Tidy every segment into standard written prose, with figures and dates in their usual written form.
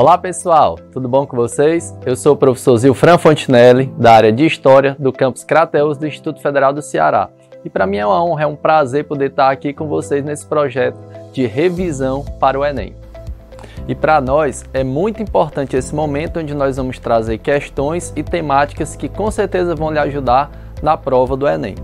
Olá pessoal, tudo bom com vocês? Eu sou o professor Zilfran Fontinelli, da área de História do campus Crateús do Instituto Federal do Ceará. E para mim é uma honra, é um prazer poder estar aqui com vocês nesse projeto de revisão para o Enem. E para nós é muito importante esse momento onde nós vamos trazer questões e temáticas que com certeza vão lhe ajudar na prova do Enem.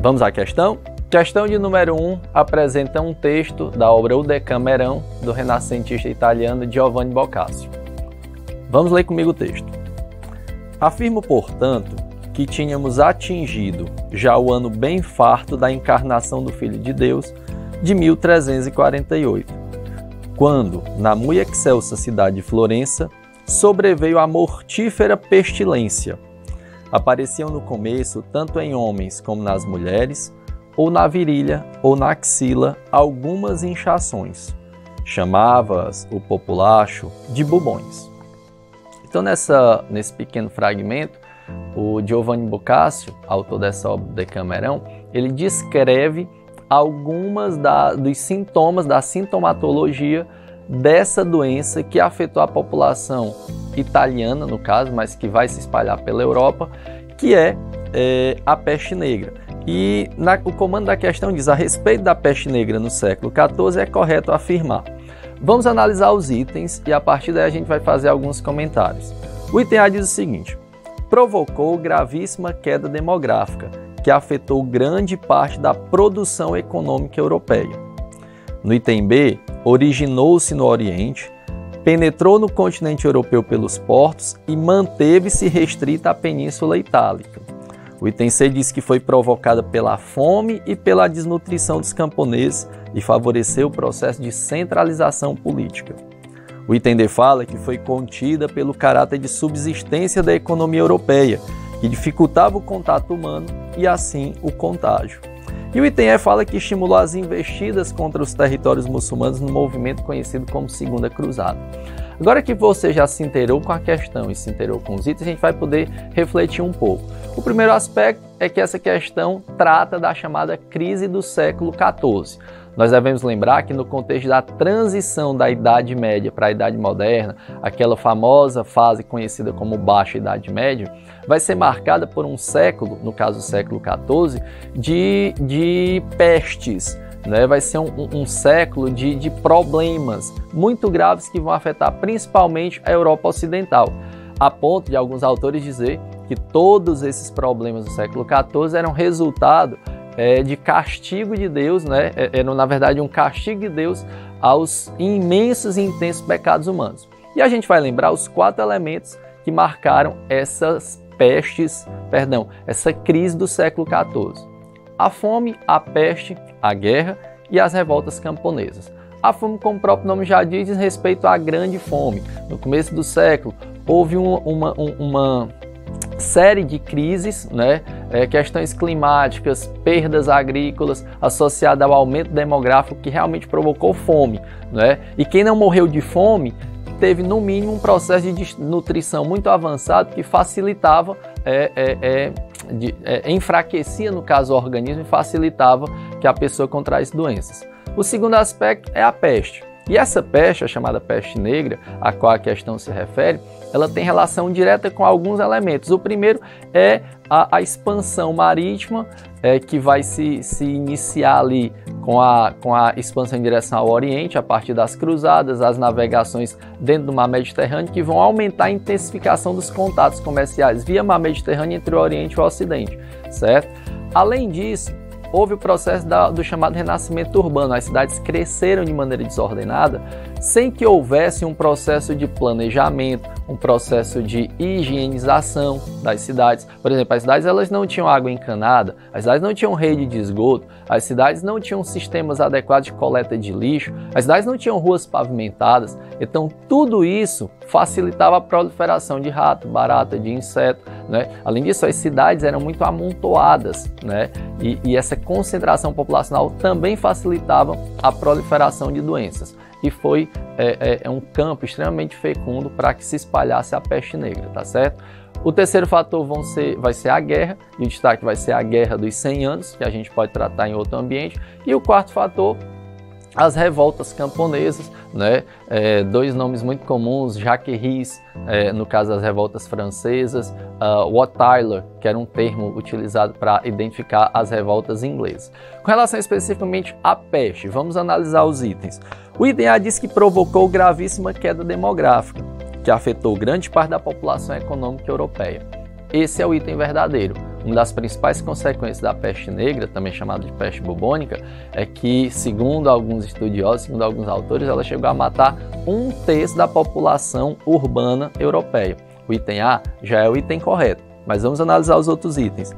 Vamos à questão? Questão de número 1 apresenta um texto da obra O Decamerão, do renascentista italiano Giovanni Boccaccio. Vamos ler comigo o texto. Afirmo, portanto, que tínhamos atingido já o ano bem farto da encarnação do Filho de Deus, de 1348, quando, na muito excelsa cidade de Florença, sobreveio a mortífera pestilência. Apareciam no começo, tanto em homens como nas mulheres, ou na virilha ou na axila, algumas inchações. Chamava-as o populacho de bubões. Então, nesse pequeno fragmento, o Giovanni Boccaccio, autor dessa obra do Decamerão, ele descreve algumas dos sintomas, da sintomatologia dessa doença que afetou a população italiana, no caso, mas que vai se espalhar pela Europa, que é a peste negra. E o comando da questão diz: a respeito da peste negra no século XIV, é correto afirmar. Vamos analisar os itens e a partir daí a gente vai fazer alguns comentários. O item A diz o seguinte: provocou gravíssima queda demográfica, que afetou grande parte da produção econômica europeia. No item B, originou-se no Oriente, penetrou no continente europeu pelos portos e manteve-se restrita à Península Itálica. O item C diz que foi provocada pela fome e pela desnutrição dos camponeses e favoreceu o processo de centralização política. O item D fala que foi contida pelo caráter de subsistência da economia europeia, que dificultava o contato humano e, assim, o contágio. E o item E fala que estimulou as investidas contra os territórios muçulmanos no movimento conhecido como Segunda Cruzada. Agora que você já se inteirou com a questão e se inteirou com os itens, a gente vai poder refletir um pouco. O primeiro aspecto é que essa questão trata da chamada crise do século XIV. Nós devemos lembrar que no contexto da transição da Idade Média para a Idade Moderna, aquela famosa fase conhecida como Baixa Idade Média, vai ser marcada por um século, no caso do século XIV, de pestes. Vai ser um século de problemas muito graves que vão afetar principalmente a Europa Ocidental, a ponto de alguns autores dizer que todos esses problemas do século XIV eram resultado de castigo de Deus, eram na verdade um castigo de Deus aos imensos e intensos pecados humanos. E a gente vai lembrar os 4 elementos que marcaram essa crise do século XIV. A fome, a peste, a guerra e as revoltas camponesas. A fome, como o próprio nome já diz respeito à grande fome. No começo do século, houve uma série de crises, questões climáticas, perdas agrícolas, associadas ao aumento demográfico que realmente provocou fome. E quem não morreu de fome teve, no mínimo, um processo de desnutrição muito avançado que facilitava enfraquecia, no caso, o organismo e facilitava que a pessoa contraísse doenças. O segundo aspecto é a peste. E essa peste, a chamada peste negra, a qual a questão se refere, ela tem relação direta com alguns elementos. O primeiro é a expansão marítima, que vai se iniciar ali com a expansão em direção ao Oriente, a partir das cruzadas, as navegações dentro do mar Mediterrâneo, que vão aumentar a intensificação dos contatos comerciais via mar Mediterrâneo entre o Oriente e o Ocidente, certo? Além disso, houve o processo do chamado renascimento urbano. As cidades cresceram de maneira desordenada, sem que houvesse um processo de planejamento, um processo de higienização das cidades. Por exemplo, as cidades elas não tinham água encanada, as cidades não tinham rede de esgoto, as cidades não tinham sistemas adequados de coleta de lixo, as cidades não tinham ruas pavimentadas. Então, tudo isso facilitava a proliferação de rato, barata, de inseto. Além disso, as cidades eram muito amontoadas, e essa concentração populacional também facilitava a proliferação de doenças. E foi um campo extremamente fecundo para que se espalhasse a peste negra, tá certo? O terceiro fator vai ser a guerra, e o destaque vai ser a Guerra dos 100 Anos, que a gente pode tratar em outro ambiente. E o quarto fator As revoltas camponesas, né? Dois nomes muito comuns, Jacqueries, no caso das revoltas francesas, Wat Tyler, que era um termo utilizado para identificar as revoltas inglesas. Com relação especificamente à peste, vamos analisar os itens. O item A diz que provocou gravíssima queda demográfica, que afetou grande parte da população econômica europeia. Esse é o item verdadeiro. Uma das principais consequências da peste negra, também chamada de peste bubônica, é que, segundo alguns estudiosos, segundo alguns autores, ela chegou a matar 1/3 da população urbana europeia. O item A já é o item correto, mas vamos analisar os outros itens.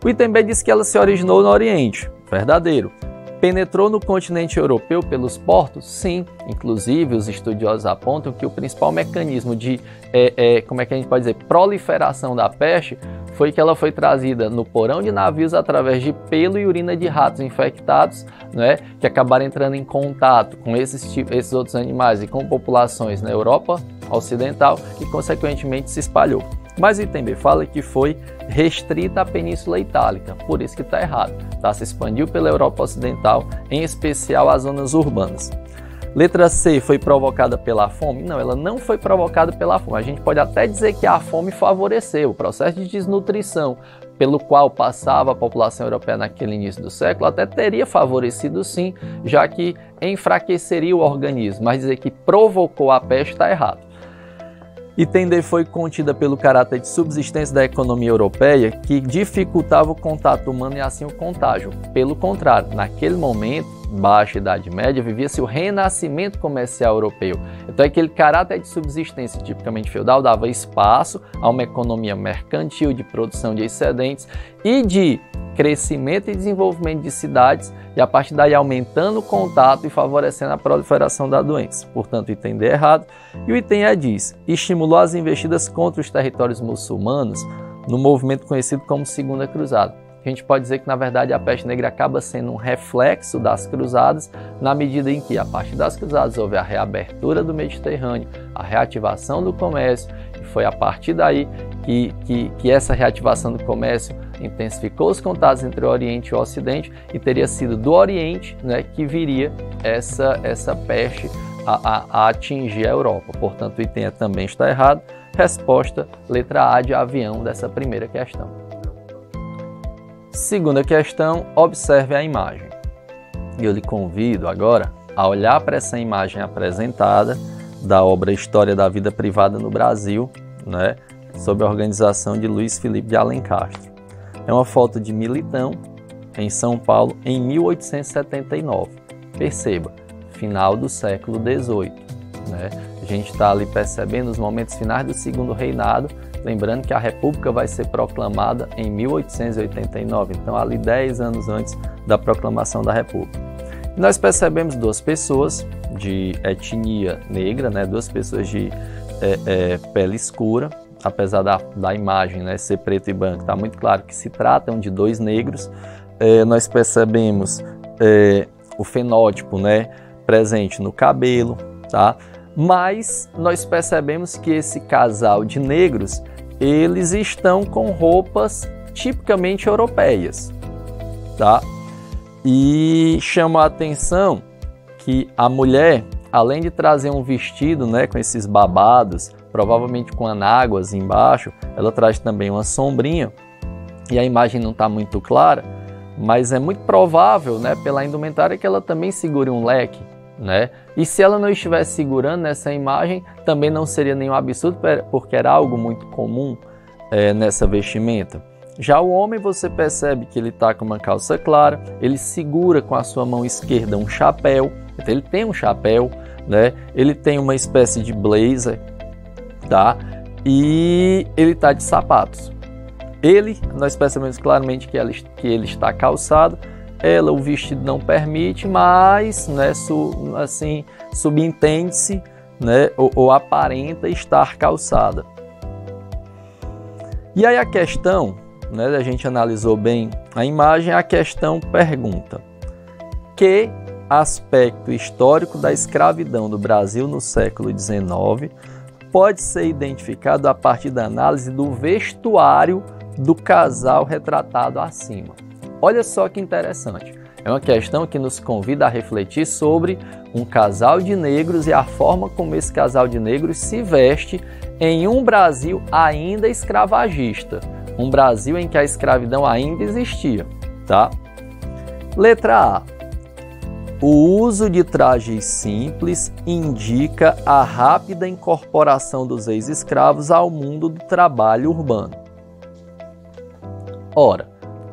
O item B diz que ela se originou no Oriente. Verdadeiro. Penetrou no continente europeu pelos portos? Sim. Inclusive, os estudiosos apontam que o principal mecanismo de, como é que a gente pode dizer, proliferação da peste foi que ela foi trazida no porão de navios através de pelo e urina de ratos infectados, né, que acabaram entrando em contato com esses outros animais e com populações na Europa Ocidental e, consequentemente, se espalhou. Mas o item B fala que foi restrita à Península Itálica, por isso que está errado. Tá? Se expandiu pela Europa Ocidental, em especial as zonas urbanas. Letra C, foi provocada pela fome? Não, ela não foi provocada pela fome. A gente pode até dizer que a fome favoreceu o processo de desnutrição pelo qual passava a população europeia naquele início do século, até teria favorecido sim, já que enfraqueceria o organismo, mas dizer que provocou a peste está errado. Item D foi contida pelo caráter de subsistência da economia europeia, que dificultava o contato humano e assim o contágio. Pelo contrário, naquele momento, baixa Idade Média, vivia-se o renascimento comercial europeu. Então aquele caráter de subsistência tipicamente feudal dava espaço a uma economia mercantil de produção de excedentes e de crescimento e desenvolvimento de cidades, e a partir daí aumentando o contato e favorecendo a proliferação da doença. Portanto, o item D é errado. E o item E diz, estimulou as investidas contra os territórios muçulmanos no movimento conhecido como Segunda Cruzada. A gente pode dizer que, na verdade, a peste negra acaba sendo um reflexo das cruzadas, na medida em que, a partir das cruzadas, houve a reabertura do Mediterrâneo, a reativação do comércio, e foi a partir daí que essa reativação do comércio intensificou os contatos entre o Oriente e o Ocidente, e teria sido do Oriente, né, que viria essa peste a atingir a Europa. Portanto, o item E também está errado. Resposta, letra A de avião dessa primeira questão. Segunda questão, observe a imagem. Eu lhe convido agora a olhar para essa imagem apresentada da obra História da Vida Privada no Brasil, né, sob a organização de Luiz Felipe de Alencastre. É uma foto de Militão, em São Paulo, em 1879. Perceba, final do século XVIII. Né? A gente está ali percebendo os momentos finais do Segundo Reinado, lembrando que a República vai ser proclamada em 1889, então ali 10 anos antes da proclamação da República. E nós percebemos duas pessoas de etnia negra, né? Duas pessoas de pele escura, apesar da imagem, né, ser preto e branco, está muito claro que se tratam de dois negros. Nós percebemos o fenótipo, né, presente no cabelo, tá? Mas nós percebemos que esse casal de negros, eles estão com roupas tipicamente europeias, tá? E chama a atenção que a mulher, além de trazer um vestido, né, com esses babados, provavelmente com anáguas embaixo, ela traz também uma sombrinha, e a imagem não está muito clara, mas é muito provável, né, pela indumentária, que ela também segure um leque, né? E se ela não estivesse segurando nessa imagem, também não seria nenhum absurdo, porque era algo muito comum nessa vestimenta. Já o homem, você percebe que ele está com uma calça clara, ele segura com a sua mão esquerda um chapéu, então ele tem um chapéu, né? Ele tem uma espécie de blazer, tá? E ele está de sapatos. Nós percebemos claramente que ele está calçado. Ela, o vestido não permite, mas, né, assim, subentende-se, né, ou aparenta estar calçada. E aí a questão, né, a gente analisou bem a imagem, a questão pergunta: que aspecto histórico da escravidão do Brasil no século XIX pode ser identificado a partir da análise do vestuário do casal retratado acima? Olha só que interessante. É uma questão que nos convida a refletir sobre um casal de negros e a forma como esse casal de negros se veste em um Brasil ainda escravagista, um Brasil em que a escravidão ainda existia, tá? Letra A. O uso de trajes simples indica a rápida incorporação dos ex-escravos ao mundo do trabalho urbano. Ora,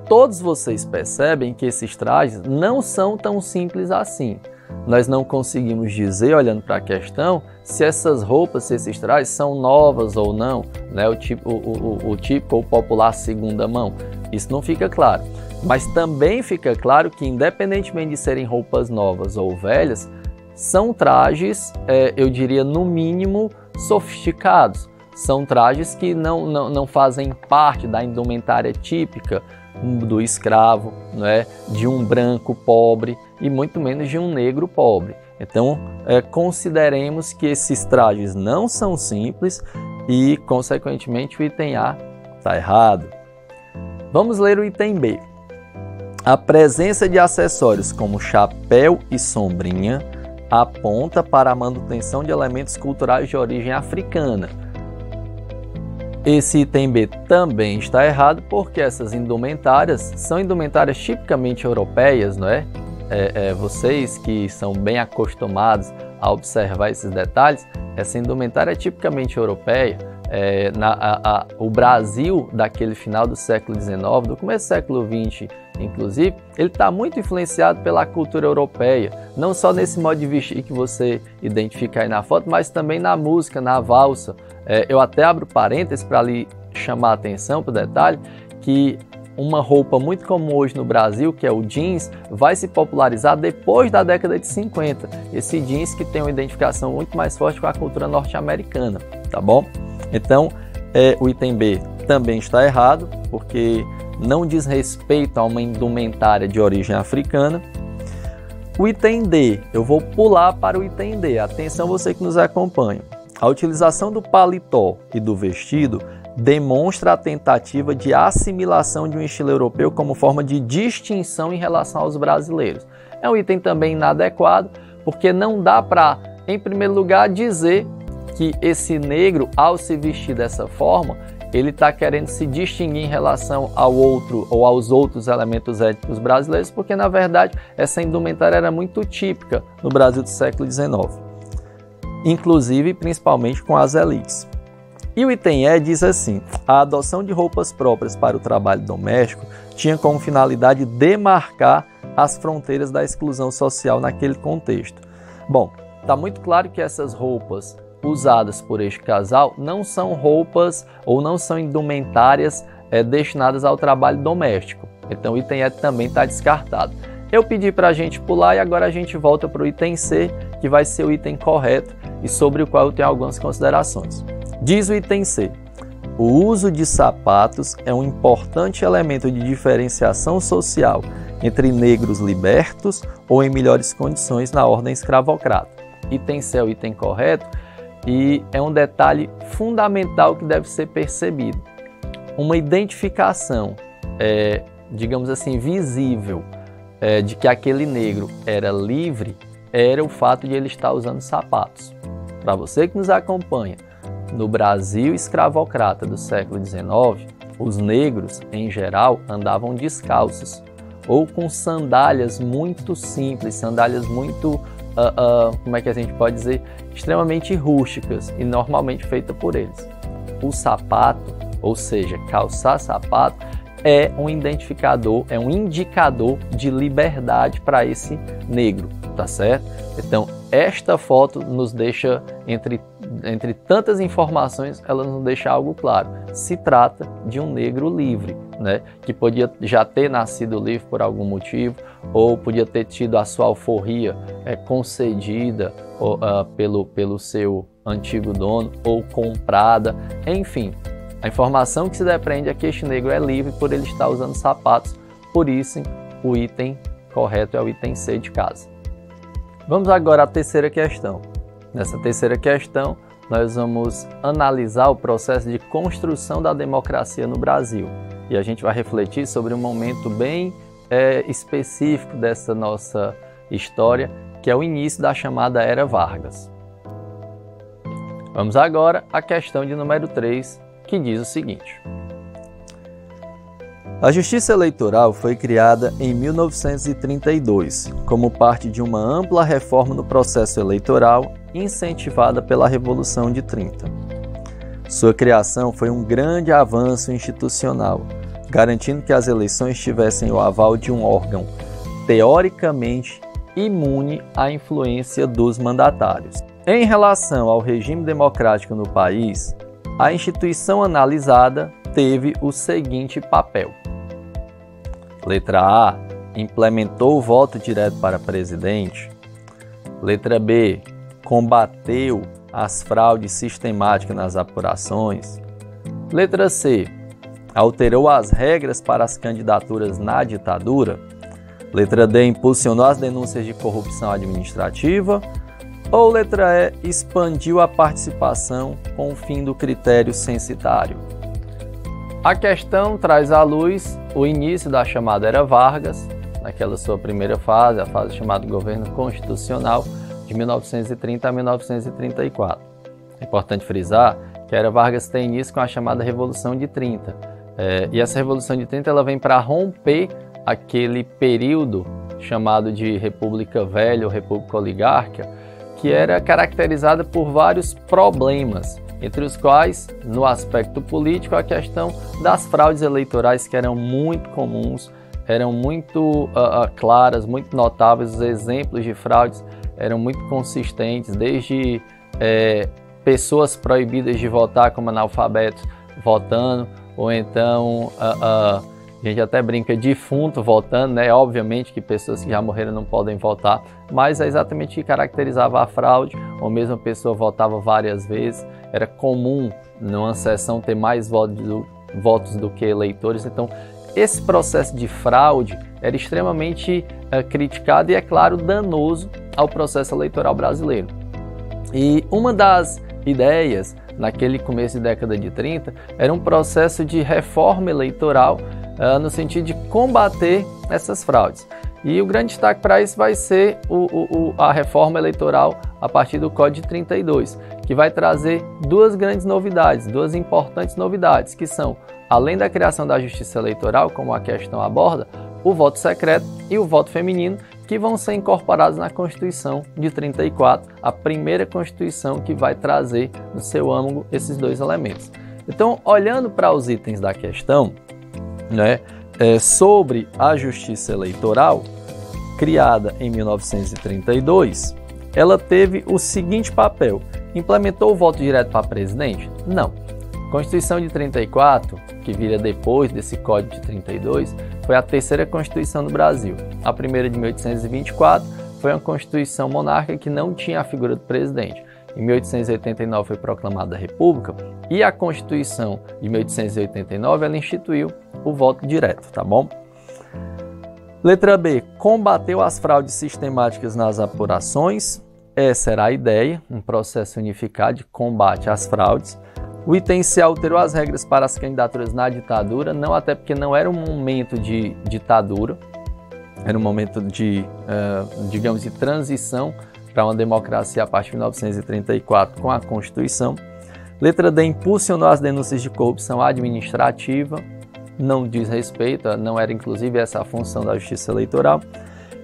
todos vocês percebem que esses trajes não são tão simples assim. Nós não conseguimos dizer, olhando para a questão, se essas roupas, se esses trajes são novas ou não, né? o típico ou popular segunda mão. Isso não fica claro. Mas também fica claro que, independentemente de serem roupas novas ou velhas, são trajes, eu diria, no mínimo, sofisticados. São trajes que não fazem parte da indumentária típica do escravo, né, de um branco pobre e muito menos de um negro pobre. Então, consideremos que esses trajes não são simples e, consequentemente, o item A está errado. Vamos ler o item B. A presença de acessórios como chapéu e sombrinha aponta para a manutenção de elementos culturais de origem africana. Esse item B também está errado porque essas indumentárias são indumentárias tipicamente europeias, não é? Vocês que são bem acostumados a observar esses detalhes, essa indumentária é tipicamente europeia. O Brasil daquele final do século XIX, do começo do século XX, inclusive, ele está muito influenciado pela cultura europeia, não só nesse modo de vestir que você identifica aí na foto, mas também na música, na valsa. Eu até abro parênteses para lhe chamar a atenção para o detalhe que uma roupa muito comum hoje no Brasil, que é o jeans, vai se popularizar depois da década de 50. Esse jeans que tem uma identificação muito mais forte com a cultura norte-americana, tá bom? Então, o item B também está errado, porque não diz respeito a uma indumentária de origem africana. O item D, eu vou pular para o item D. Atenção você que nos acompanha. A utilização do paletó e do vestido demonstra a tentativa de assimilação de um estilo europeu como forma de distinção em relação aos brasileiros. É um item também inadequado, porque não dá para, em primeiro lugar, dizer que esse negro, ao se vestir dessa forma, ele está querendo se distinguir em relação ao outro ou aos outros elementos étnicos brasileiros, porque, na verdade, essa indumentária era muito típica no Brasil do século XIX, inclusive, principalmente com as elites. E o item E diz assim: a adoção de roupas próprias para o trabalho doméstico tinha como finalidade demarcar as fronteiras da exclusão social naquele contexto. Bom, está muito claro que essas roupas usadas por este casal não são roupas ou não são indumentárias destinadas ao trabalho doméstico. Então o item E também está descartado. Eu pedi para a gente pular e agora a gente volta para o item C, que vai ser o item correto e sobre o qual eu tenho algumas considerações. Diz o item C: o uso de sapatos é um importante elemento de diferenciação social entre negros libertos ou em melhores condições na ordem escravocrata. Item C é o item correto e é um detalhe fundamental que deve ser percebido. Uma identificação, digamos assim, visível de que aquele negro era livre era o fato de ele estar usando sapatos. Para você que nos acompanha, no Brasil escravocrata do século XIX, os negros, em geral, andavam descalços ou com sandálias muito simples, sandálias muito, como é que a gente pode dizer, extremamente rústicas e normalmente feitas por eles. O sapato, ou seja, calçar sapato, é um identificador, é um indicador de liberdade para esse negro, tá certo? Então, esta foto nos deixa, entre tantas informações, ela nos deixa algo claro. Se trata de um negro livre, né? Que podia já ter nascido livre por algum motivo, ou podia ter tido a sua alforria concedida pelo seu antigo dono, ou comprada, enfim. A informação que se depreende é que este negro é livre por ele estar usando sapatos, por isso o item correto é o item C de casa. Vamos agora à terceira questão. Nessa terceira questão, nós vamos analisar o processo de construção da democracia no Brasil. E a gente vai refletir sobre um momento bem específico dessa nossa história, que é o início da chamada Era Vargas. Vamos agora à questão de número 3, que diz o seguinte: a Justiça Eleitoral foi criada em 1932, como parte de uma ampla reforma no processo eleitoral incentivada pela Revolução de 30. Sua criação foi um grande avanço institucional, garantindo que as eleições tivessem o aval de um órgão teoricamente imune à influência dos mandatários. Em relação ao regime democrático no país, a instituição analisada teve o seguinte papel. Letra A, implementou o voto direto para presidente. Letra B, combateu as fraudes sistemáticas nas apurações. Letra C, alterou as regras para as candidaturas na ditadura. Letra D, impulsionou as denúncias de corrupção administrativa. Ou letra E, expandiu a participação com o fim do critério censitário. A questão traz à luz o início da chamada Era Vargas, naquela sua primeira fase, a fase chamada Governo Constitucional, de 1930 a 1934. É importante frisar que a Era Vargas tem início com a chamada Revolução de 30. E essa Revolução de 30 ela vem para romper aquele período chamado de República Velha ou República Oligárquica, que era caracterizada por vários problemas, entre os quais, no aspecto político, a questão das fraudes eleitorais, que eram muito comuns, eram muito claras, muito notáveis, os exemplos de fraudes eram muito consistentes, desde pessoas proibidas de votar como analfabetos votando, ou então a gente até brinca defunto votando, né? Obviamente que pessoas que já morreram não podem votar, mas é exatamente o que caracterizava a fraude, ou mesmo a pessoa votava várias vezes. Era comum numa sessão ter mais votos do que eleitores. Então, esse processo de fraude era extremamente criticado e, é claro, danoso ao processo eleitoral brasileiro. E uma das ideias, naquele começo de década de 30, era um processo de reforma eleitoral no sentido de combater essas fraudes. E o grande destaque para isso vai ser a reforma eleitoral a partir do Código de 32, que vai trazer duas grandes novidades, duas importantes novidades, que são, além da criação da Justiça Eleitoral, como a questão aborda, o voto secreto e o voto feminino, que vão ser incorporados na Constituição de 34, a primeira Constituição que vai trazer no seu âmago esses dois elementos. Então, olhando para os itens da questão, né, sobre a Justiça Eleitoral, criada em 1932, ela teve o seguinte papel: implementou o voto direto para presidente? Não. A Constituição de 34, que viria depois desse Código de 32, foi a terceira Constituição do Brasil. A primeira, de 1824, foi uma Constituição monárquica que não tinha a figura do presidente. Em 1889 foi proclamada a República e a Constituição de 1889 ela instituiu o voto direto, tá bom? Letra B, combateu as fraudes sistemáticas nas apurações. Essa era a ideia, um processo unificado de combate às fraudes. O item C, alterou as regras para as candidaturas na ditadura, não até porque não era um momento de ditadura, era um momento de, digamos, de transição para uma democracia a partir de 1934 com a Constituição. Letra D, impulsionou as denúncias de corrupção administrativa, não diz respeito, não era inclusive essa a função da Justiça Eleitoral.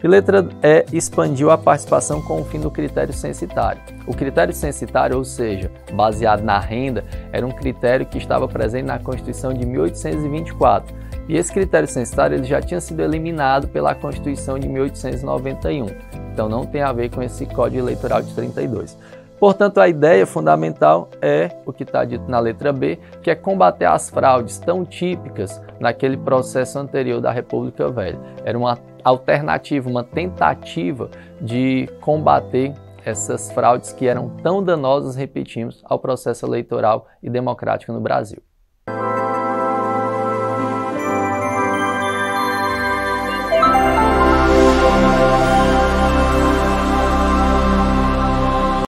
E letra E, expandiu a participação com o fim do critério censitário. O critério censitário, ou seja, baseado na renda, era um critério que estava presente na Constituição de 1824. E esse critério censitário ele já tinha sido eliminado pela Constituição de 1891. Então não tem a ver com esse Código Eleitoral de 32. Portanto, a ideia fundamental é o que está dito na letra B, que é combater as fraudes tão típicas naquele processo anterior da República Velha. Era uma alternativa, uma tentativa de combater essas fraudes que eram tão danosas, repetimos, ao processo eleitoral e democrático no Brasil.